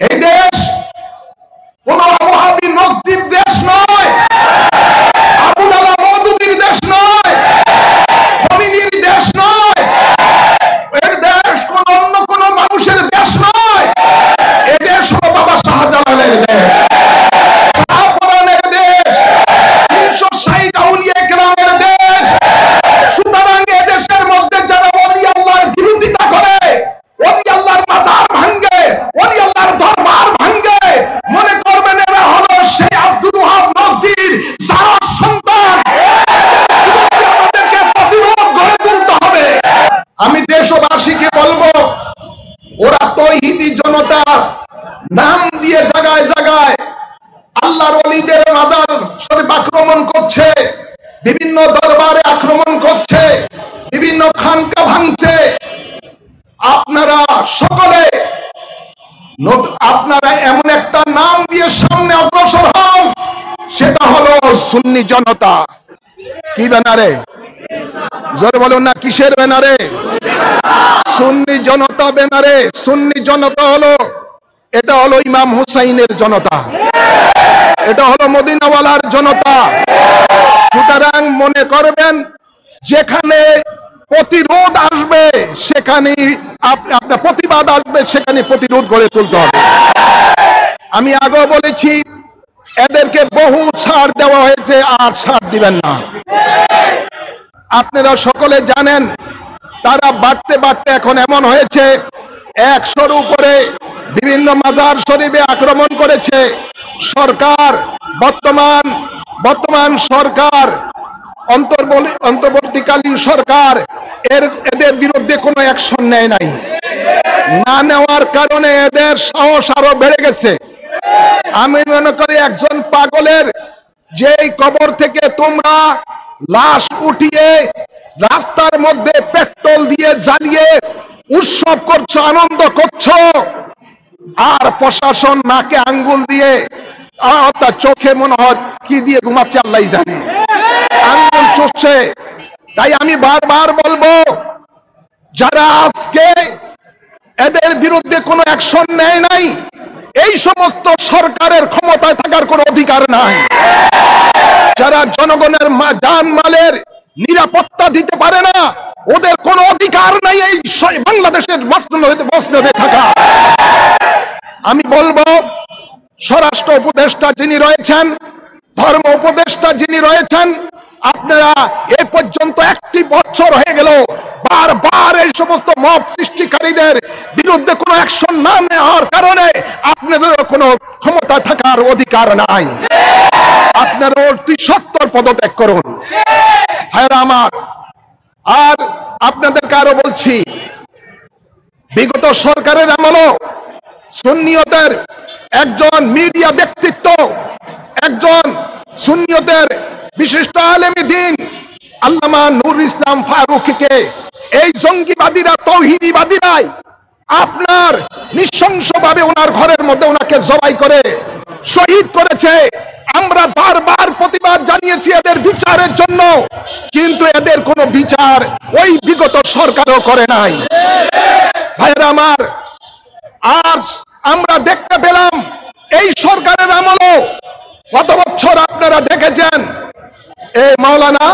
এই দেশ কোন ওয়াহাবি নজদির দেশ নয়, আবুল আলা মওদুদির দেশ নয়, খমিনির দেশ নয়, এর দেশ কোন অন্য কোন মানুষের দেশ নয়। এ দেশ হলো বাবা শাহজালালের দেশ, শাহপরানের দেশ, 360 আউলিয়া কেরামের দেশ। সুতরাং এ দেশের মধ্যে যারা ওলি আল্লাহর বিরোধিতা করে, ওলি আল্লাহর মাজার ভাঙ্গে, ওলি আল্লাহর দরবার ভাঙ্গে, মনে করবেন এরা হলো সেই আব্দুল ওয়াহাব নজদির যারা সন্তান। আমাদেরকে প্রতিরোধ গড়ে তুলতে হবে। আমি দেশবাসীকে বলবো, ওরা তৌহিদি জনতা নাম দিয়ে জায়গায় জায়গায় আল্লাহর ওলিদের মাজার শরীফ আক্রমণ করছে, বিভিন্ন দরবারে আক্রমণ করছে, বিভিন্ন খানকা ভাঙছে। আপনারা সকলে আপনারা এমন একটা নাম দিয়ে সামনে অগ্রসর হন, সেটা হলো সুন্নি জনতা। কি ব্যানারে? জোরে বলুন না, কিসের ব্যানারে? সুন্নি জনতা ব্যানারে। সুন্নি জনতা হলো, এটা হলো ইমাম হুসাইনের জনতা, এটা হলো মদিনাওয়ালার জনতা। সুতরাং মনে করবেন, যেখানে প্রতিরোধ আসবে সেখানে আপনার প্রতিবাদ আসবে, সেখানে প্রতিরোধ গড়ে তুলতে হবে। আমি আগেও বলেছি, এদেরকে বহু ছাড় দেওয়া হয়েছে, আর ছাড় দিবেন না। আপনারা সকলে জানেন, তারা বাড়তে বাড়তে এখন এমন হয়েছে, 100-র উপরে বিভিন্ন মাজার শরীফে আক্রমণ করেছে। সরকার বর্তমান সরকার, অন্তর্বর্তীকালীন সরকার এদের বিরুদ্ধে কোনো অ্যাকশন নেয় নাই। না নেওয়ার কারণে এদের সাহস আরো বেড়ে গেছে। আমি মনে করি, একজন পাগলের যেই কবর থেকে তোমরা লাশ উঠিয়ে রাস্তার মধ্যে পেট্রোল দিয়ে জ্বালিয়ে উৎসব করছো, আনন্দ করছো, আর প্রশাসন নাকে আঙ্গুল দিয়ে তার চোখে মনে হয় কি দিয়ে ঘুমাচ্ছে আল্লাহ জানে, আঙ্গুল চুষছে। তাই আমি বারবার বলবো, যারা আজকে এদের বিরুদ্ধে কোনো অ্যাকশন নেয় নাই, এই সমস্ত সরকারের ক্ষমতায় থাকার কোনো অধিকার নাই। যারা জনগণের জানমালের নিরাপত্তা দিতে পারে না, ওদের কোনো অধিকার নাই এই বাংলাদেশের মসনদে থাকা। আমি বলবো, স্বরাষ্ট্র উপদেষ্টা যিনি রয়েছেন, ধর্ম উপদেষ্টা যিনি রয়েছেন, আপনারা এ পর্যন্ত 1 বছর হয়ে গেল, বারবার এই সমস্ত মব সৃষ্টিকারীদের বিরুদ্ধে কোনো অ্যাকশন না নেওয়ার কারণে আপনাদের কোনো ক্ষমতা থাকার অধিকার নাই। আপনারা অতি সত্বর পদত্যাগ করুন, ভাইরা আমার। আর আপনাদেরকে আরো বলছি, বিগত সরকারের আমলে সুন্নিয়তের একজন মিডিয়া ব্যক্তিত্ব, একজন সুন্নিয়তের বিশিষ্ট আলেমে দ্বীন আল্লামা নুরুল ইসলাম ফারুকীকে এই জঙ্গিবাদীরা, তৌহিদিবাদীরাই আপনার নৃশংসভাবে ওনার ঘরের মধ্যে ওনাকে জবাই করে শহীদ করেছে। আমরা বারবার প্রতিবাদ জানিয়েছি এদের বিচারের জন্য, কিন্তু এদের কোনো বিচার ওই বিগত সরকারও করে নাই। ভাইরা আমার, আজ আমরা দেখতে পেলাম এই সরকারের আমলে গত বছর আপনারা দেখেছেন, এই মাওলানা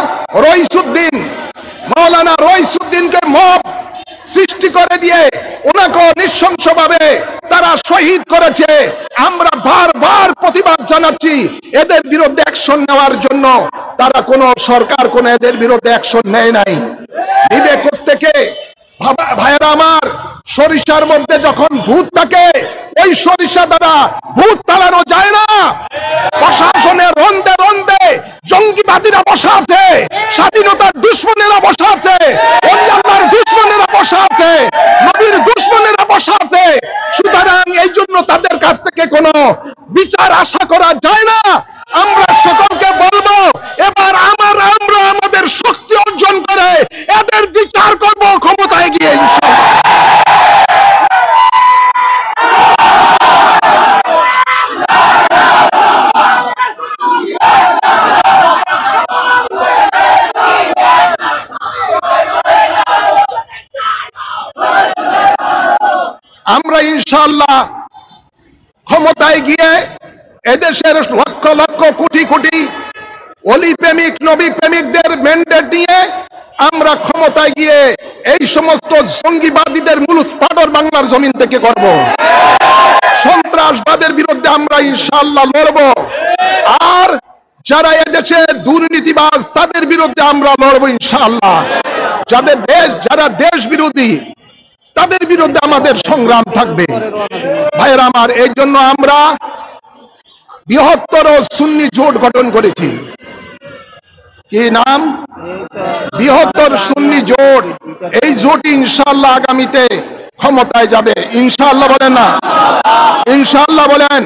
রইসুদ্দিনকে মব সৃষ্টি করে দিয়ে ওনাকে নৃশংসভাবে তারা শহীদ করেছে। আমরা বারবার প্রতিবাদ জানাচ্ছি এদের বিরুদ্ধে অ্যাকশন নেওয়ার জন্য, তারা কোন সরকার কোন এদের বিরুদ্ধে অ্যাকশন নেয় নাই। বিবেক থেকে ভাইরা আমার, সরিষার মধ্যে যখন ভূত থাকে, ওই সরিষা দ্বারা ভূত তাড়ানো যায় না। প্রশাসনের রন্দে রন্দে জঙ্গিবাদীরা বসা আছে, স্বাধীনতার দুশ্মনেরা বসা আছে, ওলি আল্লাহর দুশ্মনেরা বসা আছে, নবীর দুশ্মনেরা বসা আছে। সুতরাং এই জন্য তাদের কাছ থেকে কোনো বিচার আশা করা যায় না। আমরা সকলকে বলবো, এবার আমরা আমাদের শক্তি অর্জন করে এদের বিচার করব ক্ষমতায় গিয়ে, ইনশাআল্লাহ। আমরা ইনশাআল্লাহ ক্ষমতায় গিয়ে এদেশের লক্ষ লক্ষ কোটি কোটি অলি প্রেমিক নবী প্রেমিকদের ম্যান্ডেট নিয়ে আমরা ক্ষমতায় গিয়ে এই সমস্ত জঙ্গিবাদীদের মূলোৎপাটন বাংলার জমিন থেকে করব। সন্ত্রাসবাদের বিরুদ্ধে আমরা ইনশাআল্লাহ লড়ব। আর যারা এদেশে দুর্নীতিবাজ তাদের বিরুদ্ধে আমরা লড়ব ইনশাআল্লাহ। যারা দেশ বিরোধী তাদের বিরুদ্ধে আমাদের সংগ্রাম থাকবে। ভাইয়েরা আমার, এই জন্য আমরা বৃহত্তর সুন্নি জোট গঠন করেছি। কি নাম? বৃহত্তর সুন্নি জোট। এই জোট ইনশাআল্লাহ আগামীতে ক্ষমতায় যাবে। ইনশাআল্লাহ বলেন না? ইনশাআল্লাহ বলেন।